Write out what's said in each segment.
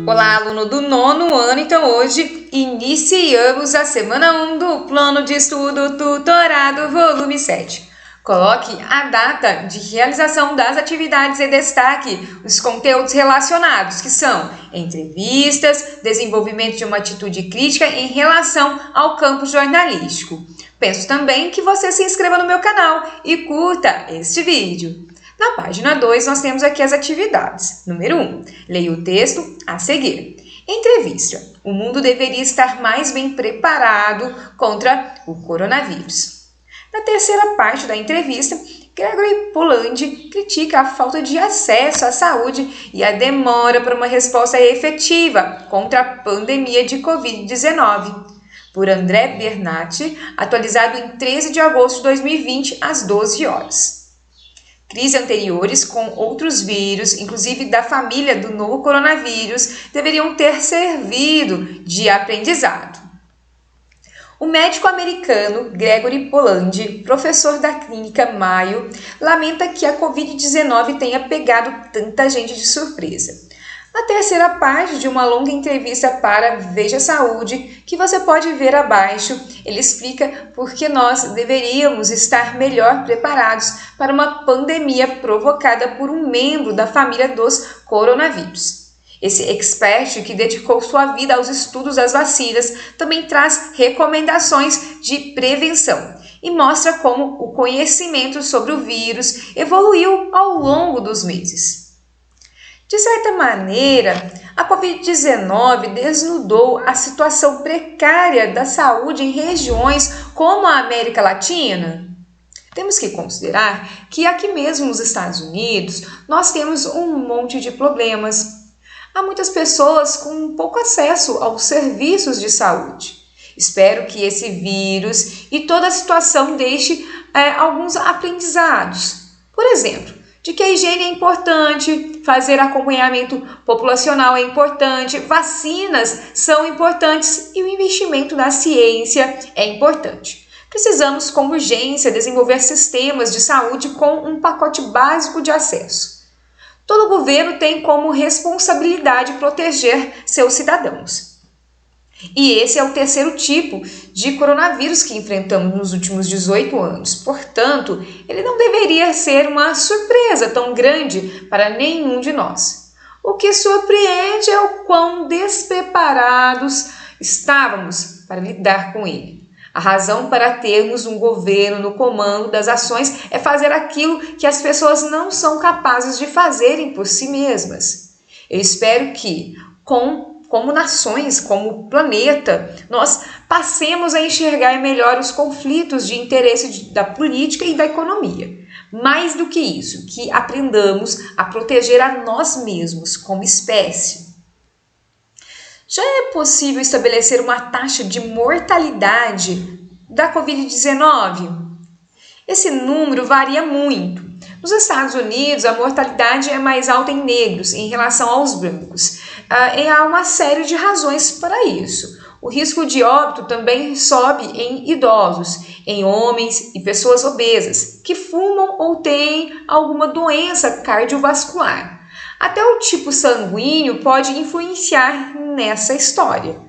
Olá, aluno do 9º ano, então hoje iniciamos a semana 1 do Plano de Estudo Tutorado Volume 7. Coloque a data de realização das atividades e destaque os conteúdos relacionados, que são entrevistas, desenvolvimento de uma atitude crítica em relação ao campo jornalístico. Peço também que você se inscreva no meu canal e curta este vídeo. Na página 2, nós temos aqui as atividades. Número 1. Leia o texto a seguir. Entrevista. O mundo deveria estar mais bem preparado contra o coronavírus. Na terceira parte da entrevista, Gregory Pollandi critica a falta de acesso à saúde e a demora para uma resposta efetiva contra a pandemia de Covid-19. Por André Bernatti, atualizado em 13 de agosto de 2020, às 12 horas. Crises anteriores com outros vírus, inclusive da família do novo coronavírus, deveriam ter servido de aprendizado. O médico americano Gregory Pollandi, professor da Clínica Mayo, lamenta que a Covid-19 tenha pegado tanta gente de surpresa. Na terceira parte de uma longa entrevista para Veja Saúde, que você pode ver abaixo, ele explica por que nós deveríamos estar melhor preparados para uma pandemia provocada por um membro da família dos coronavírus. Esse expert, que dedicou sua vida aos estudos das vacinas, também traz recomendações de prevenção e mostra como o conhecimento sobre o vírus evoluiu ao longo dos meses. De certa maneira, a Covid-19 desnudou a situação precária da saúde em regiões como a América Latina. Temos que considerar que aqui mesmo nos Estados Unidos nós temos um monte de problemas. Há muitas pessoas com pouco acesso aos serviços de saúde. Espero que esse vírus e toda a situação deixe alguns aprendizados. Por exemplo, de que a higiene é importante, fazer acompanhamento populacional é importante, vacinas são importantes e o investimento na ciência é importante. Precisamos, com urgência, desenvolver sistemas de saúde com um pacote básico de acesso. Todo governo tem como responsabilidade proteger seus cidadãos. E esse é o terceiro tipo de coronavírus que enfrentamos nos últimos 18 anos. Portanto, ele não deveria ser uma surpresa tão grande para nenhum de nós. O que surpreende é o quão despreparados estávamos para lidar com ele. A razão para termos um governo no comando das ações é fazer aquilo que as pessoas não são capazes de fazerem por si mesmas. Eu espero que, como nações, como planeta, nós passemos a enxergar melhor os conflitos de interesse da política e da economia. Mais do que isso, que aprendamos a proteger a nós mesmos como espécie. Já é possível estabelecer uma taxa de mortalidade da Covid-19? Esse número varia muito. Nos Estados Unidos, a mortalidade é mais alta em negros em relação aos brancos. E há uma série de razões para isso. O risco de óbito também sobe em idosos, em homens e pessoas obesas, que fumam ou têm alguma doença cardiovascular. Até o tipo sanguíneo pode influenciar nessa história.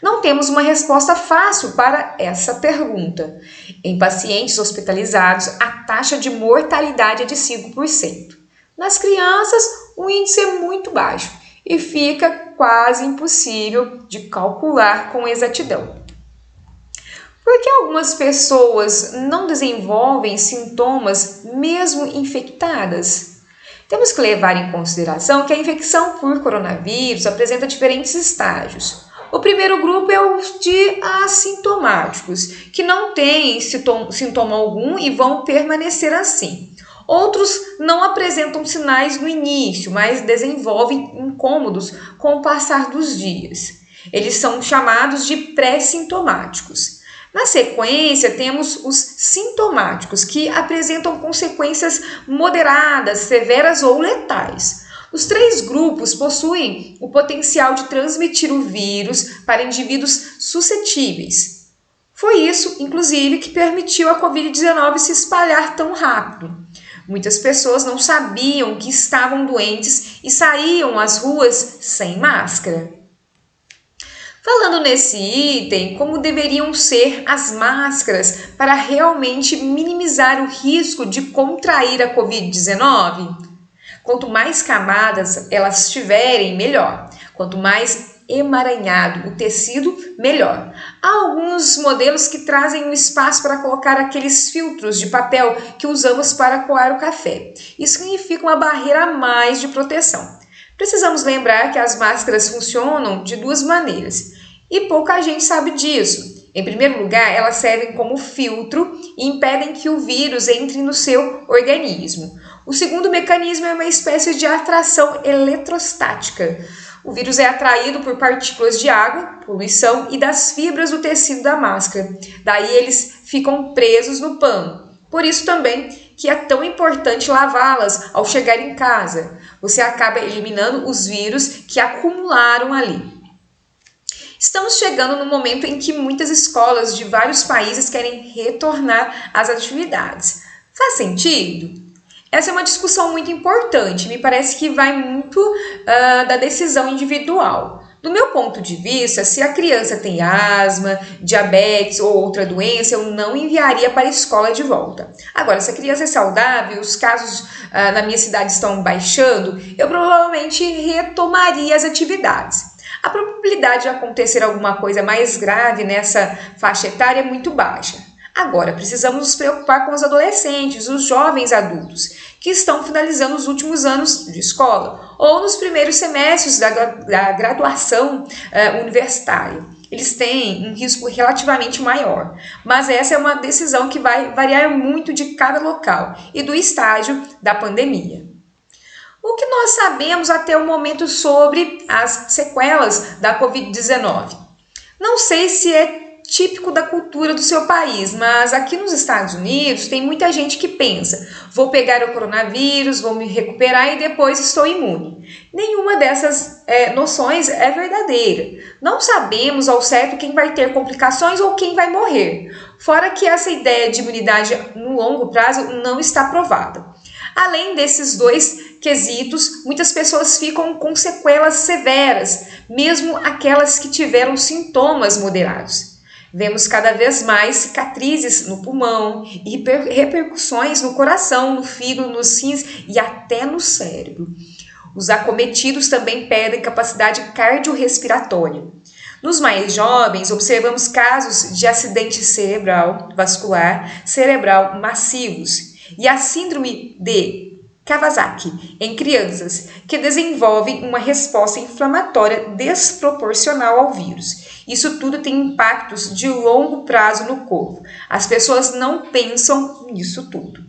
Não temos uma resposta fácil para essa pergunta. Em pacientes hospitalizados, a taxa de mortalidade é de 5%. Nas crianças, o índice é muito baixo e fica quase impossível de calcular com exatidão. Por que algumas pessoas não desenvolvem sintomas mesmo infectadas? Temos que levar em consideração que a infecção por coronavírus apresenta diferentes estágios. O primeiro grupo é o de assintomáticos, que não têm sintoma algum e vão permanecer assim. Outros não apresentam sinais no início, mas desenvolvem incômodos com o passar dos dias. Eles são chamados de pré-sintomáticos. Na sequência, temos os sintomáticos, que apresentam consequências moderadas, severas ou letais. Os três grupos possuem o potencial de transmitir o vírus para indivíduos suscetíveis. Foi isso, inclusive, que permitiu a Covid-19 se espalhar tão rápido. Muitas pessoas não sabiam que estavam doentes e saíam às ruas sem máscara. Falando nesse item, como deveriam ser as máscaras para realmente minimizar o risco de contrair a Covid-19? Quanto mais camadas elas tiverem, melhor. Quanto mais emaranhado o tecido, melhor. Há alguns modelos que trazem um espaço para colocar aqueles filtros de papel que usamos para coar o café. Isso significa uma barreira a mais de proteção. Precisamos lembrar que as máscaras funcionam de duas maneiras e pouca gente sabe disso. Em primeiro lugar, elas servem como filtro e impedem que o vírus entre no seu organismo. O segundo mecanismo é uma espécie de atração eletrostática. O vírus é atraído por partículas de água, poluição e das fibras do tecido da máscara. Daí eles ficam presos no pano. Por isso também que é tão importante lavá-las ao chegar em casa. Você acaba eliminando os vírus que acumularam ali. Estamos chegando no momento em que muitas escolas de vários países querem retornar às atividades. Faz sentido? Essa é uma discussão muito importante, me parece que vai muito da decisão individual. Do meu ponto de vista, se a criança tem asma, diabetes ou outra doença, eu não enviaria para a escola de volta. Agora, se a criança é saudável, os casos na minha cidade estão baixando, eu provavelmente retomaria as atividades. A probabilidade de acontecer alguma coisa mais grave nessa faixa etária é muito baixa. Agora, precisamos nos preocupar com os adolescentes, os jovens adultos, que estão finalizando os últimos anos de escola ou nos primeiros semestres da graduação universitária. Eles têm um risco relativamente maior, mas essa é uma decisão que vai variar muito de cada local e do estágio da pandemia. O que nós sabemos até o momento sobre as sequelas da Covid-19? Não sei se é típico da cultura do seu país, mas aqui nos Estados Unidos tem muita gente que pensa: vou pegar o coronavírus, vou me recuperar e depois estou imune. Nenhuma dessas noções é verdadeira. Não sabemos ao certo quem vai ter complicações ou quem vai morrer. Fora que essa ideia de imunidade no longo prazo não está provada. Além desses dois quesitos, muitas pessoas ficam com sequelas severas, mesmo aquelas que tiveram sintomas moderados. Vemos cada vez mais cicatrizes no pulmão e repercussões no coração, no fígado, nos rins e até no cérebro. Os acometidos também perdem capacidade cardiorrespiratória. Nos mais jovens, observamos casos de acidente vascular cerebral massivos e a síndrome de Kawasaki em crianças que desenvolvem uma resposta inflamatória desproporcional ao vírus. Isso tudo tem impactos de longo prazo no corpo. As pessoas não pensam nisso tudo.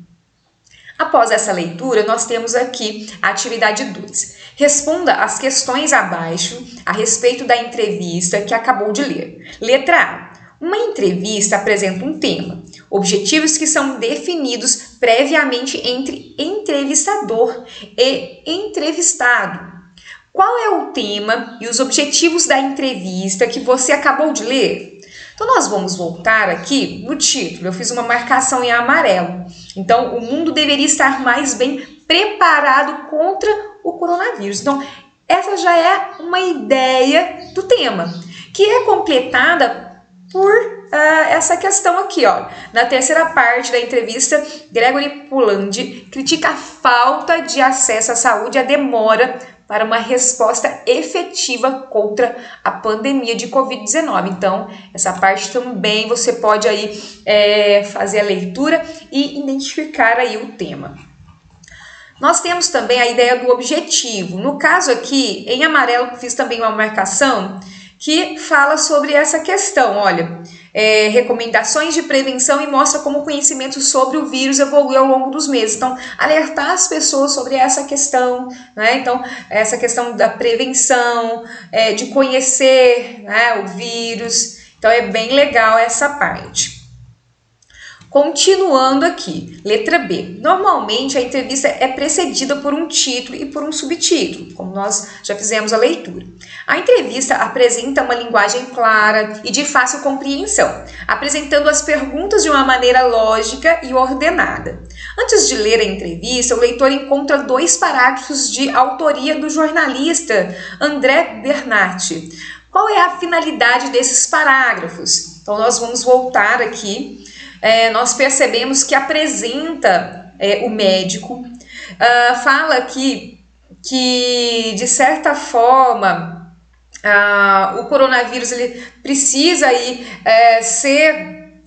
Após essa leitura, nós temos aqui a atividade 2. Responda as questões abaixo a respeito da entrevista que acabou de ler. Letra A. Uma entrevista apresenta um tema, objetivos que são definidos previamente entre entrevistador e entrevistado. Qual é o tema e os objetivos da entrevista que você acabou de ler? Então, nós vamos voltar aqui no título. Eu fiz uma marcação em amarelo. Então, o mundo deveria estar mais bem preparado contra o coronavírus. Então, essa já é uma ideia do tema, que é completada por essa questão aqui, ó. Na terceira parte da entrevista, Gregory Pulandi critica a falta de acesso à saúde e a demora para uma resposta efetiva contra a pandemia de Covid-19. Então, essa parte também você pode aí fazer a leitura e identificar aí o tema. Nós temos também a ideia do objetivo. No caso aqui, em amarelo, fiz também uma marcação que fala sobre essa questão, olha, recomendações de prevenção e mostra como o conhecimento sobre o vírus evolui ao longo dos meses. Então, alertar as pessoas sobre essa questão, né? Então, essa questão da prevenção, de conhecer, né, o vírus. Então, é bem legal essa parte. Continuando aqui, letra B. Normalmente a entrevista é precedida por um título e por um subtítulo, como nós já fizemos a leitura. A entrevista apresenta uma linguagem clara e de fácil compreensão, apresentando as perguntas de uma maneira lógica e ordenada. Antes de ler a entrevista, o leitor encontra 2 parágrafos de autoria do jornalista André Bernatti. Qual é a finalidade desses parágrafos? Então nós vamos voltar aqui. Nós percebemos que apresenta o médico, fala aqui que de certa forma o coronavírus ele precisa aí, ser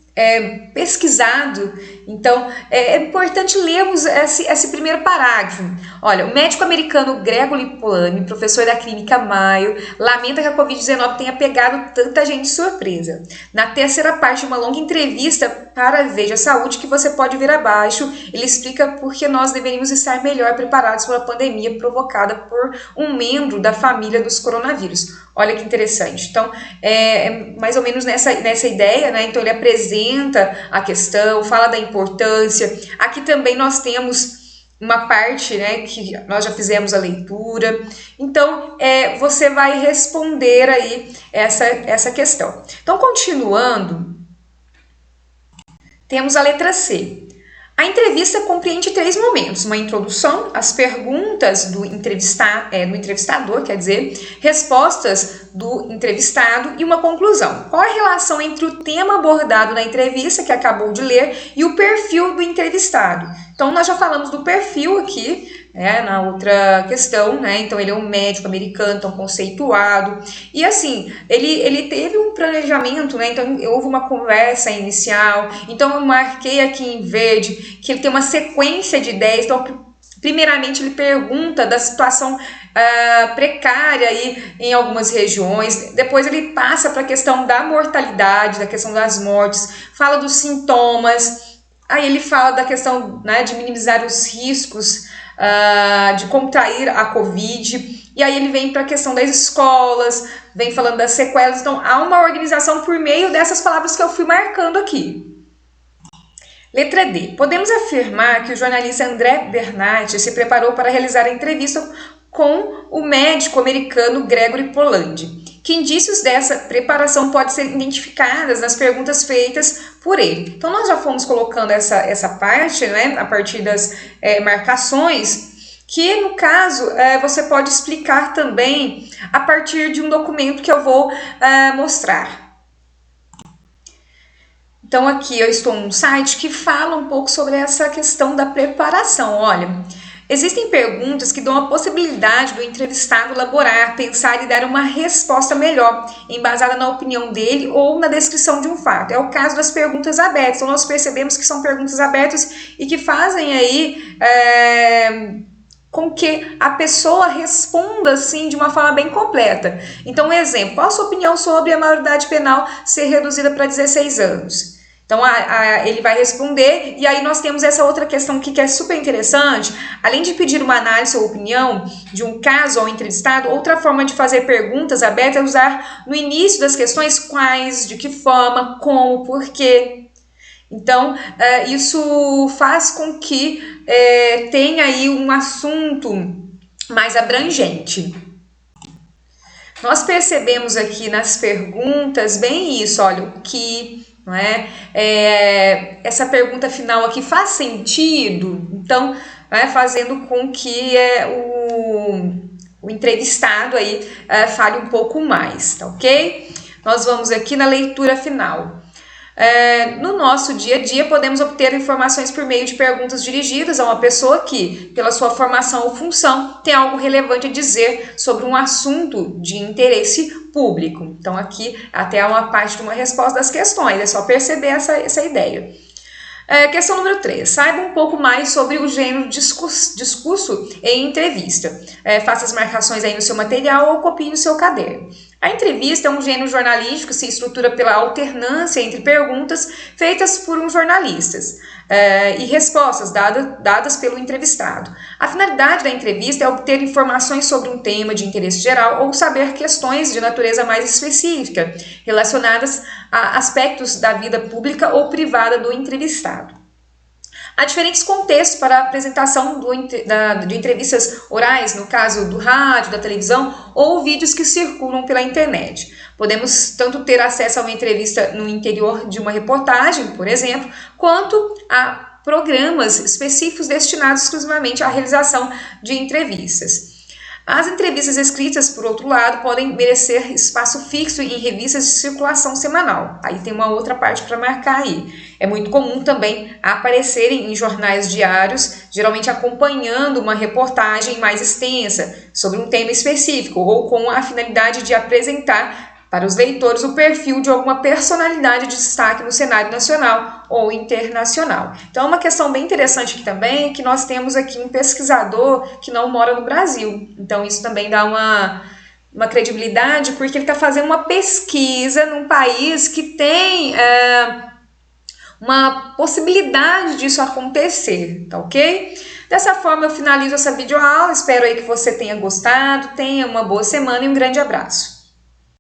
pesquisado. Então é importante lermos esse primeiro parágrafo. Olha, o médico americano Gregory Polanyi, professor da Clínica Mayo, lamenta que a Covid-19 tenha pegado tanta gente de surpresa. Na terceira parte de uma longa entrevista para Veja Saúde, que você pode ver abaixo, ele explica por que nós deveríamos estar melhor preparados para a pandemia provocada por um membro da família dos coronavírus. Olha que interessante. Então, é mais ou menos nessa ideia, né? Então, ele apresenta a questão, fala da importância. Aqui também nós temos uma parte, né, que nós já fizemos a leitura. Então, você vai responder aí essa questão. Então, continuando, temos a letra C. A entrevista compreende 3 momentos: uma introdução, as perguntas do entrevistador, quer dizer, respostas do entrevistado e uma conclusão. Qual a relação entre o tema abordado na entrevista, que acabou de ler, e o perfil do entrevistado? Então, nós já falamos do perfil aqui, na outra questão, né? Então, ele é um médico americano, tão conceituado. E assim, ele teve um planejamento, né? Então, houve uma conversa inicial. Então, eu marquei aqui em verde que ele tem uma sequência de ideias. Então, primeiramente, ele pergunta da situação precária aí em algumas regiões. Depois, ele passa para a questão da mortalidade, da questão das mortes, fala dos sintomas. Aí, ele fala da questão, né, de minimizar os riscos de contrair a Covid, e aí ele vem para a questão das escolas, vem falando das sequelas. Então, há uma organização por meio dessas palavras que eu fui marcando aqui. Letra D. Podemos afirmar que o jornalista André Bernatti se preparou para realizar a entrevista com o médico americano Gregory Polanyi. Que indícios dessa preparação podem ser identificados nas perguntas feitas por ele? Então, nós já fomos colocando essa parte, né, a partir das marcações, que no caso você pode explicar também a partir de um documento que eu vou mostrar. Então, aqui eu estou num site que fala um pouco sobre essa questão da preparação. Olha, existem perguntas que dão a possibilidade do entrevistado elaborar, pensar e dar uma resposta melhor, embasada na opinião dele ou na descrição de um fato. É o caso das perguntas abertas. Então, nós percebemos que são perguntas abertas e que fazem aí com que a pessoa responda assim de uma forma bem completa. Então, um exemplo: qual a sua opinião sobre a maioridade penal ser reduzida para 16 anos? Então, ele vai responder, e aí nós temos essa outra questão aqui que é super interessante. Além de pedir uma análise ou opinião de um caso ao entrevistado, outra forma de fazer perguntas abertas é usar no início das questões quais, de que forma, como, por quê. Então, isso faz com que tenha aí um assunto mais abrangente. Nós percebemos aqui nas perguntas bem isso, olha, o que... Não é? Essa pergunta final aqui faz sentido? Então, fazendo com que o entrevistado aí fale um pouco mais, tá ok? Nós vamos aqui na leitura final. No nosso dia a dia, podemos obter informações por meio de perguntas dirigidas a uma pessoa que, pela sua formação ou função, tem algo relevante a dizer sobre um assunto de interesse público. Então, aqui até há uma parte de uma resposta das questões, é só perceber essa ideia. Questão número 3. Saiba um pouco mais sobre o gênero discurso em entrevista. Faça as marcações aí no seu material ou copie no seu caderno. A entrevista é um gênero jornalístico que se estrutura pela alternância entre perguntas feitas por um jornalista e respostas dadas pelo entrevistado. A finalidade da entrevista é obter informações sobre um tema de interesse geral ou saber questões de natureza mais específica relacionadas a aspectos da vida pública ou privada do entrevistado. Há diferentes contextos para a apresentação de entrevistas orais, no caso do rádio, da televisão ou vídeos que circulam pela internet. Podemos tanto ter acesso a uma entrevista no interior de uma reportagem, por exemplo, quanto a programas específicos destinados exclusivamente à realização de entrevistas. As entrevistas escritas, por outro lado, podem merecer espaço fixo em revistas de circulação semanal. Aí tem uma outra parte para marcar aí. É muito comum também aparecerem em jornais diários, geralmente acompanhando uma reportagem mais extensa sobre um tema específico ou com a finalidade de apresentar para os leitores o perfil de alguma personalidade de destaque no cenário nacional ou internacional. Então, uma questão bem interessante aqui também é que nós temos aqui um pesquisador que não mora no Brasil. Então, isso também dá uma credibilidade, porque ele está fazendo uma pesquisa num país que tem uma possibilidade disso acontecer, tá ok? Dessa forma, eu finalizo essa videoaula. Espero aí que você tenha gostado, tenha uma boa semana e um grande abraço.